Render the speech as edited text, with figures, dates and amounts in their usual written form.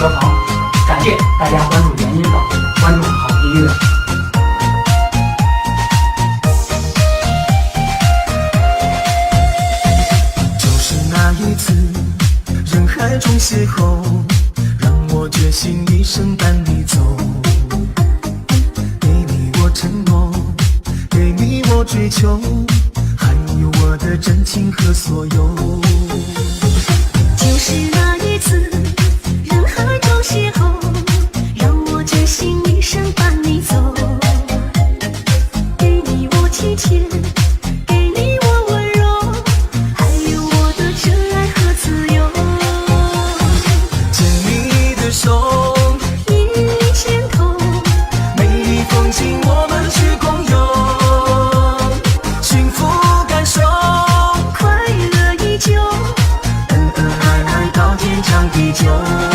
说好，感谢大家关注原音坊，关注好音乐。就是那一次人海中邂逅，让我决心一生伴你走。给你我承诺，给你我追求，还有我的真情和所有。就是那一次人海中邂逅，让我决心一生伴你走。给你我体贴，给你我温柔，还有我的真爱和自由。牵你的手，引你前头，美丽风景我们去共有，幸福感受，快乐依旧，恩恩爱爱到天长地久。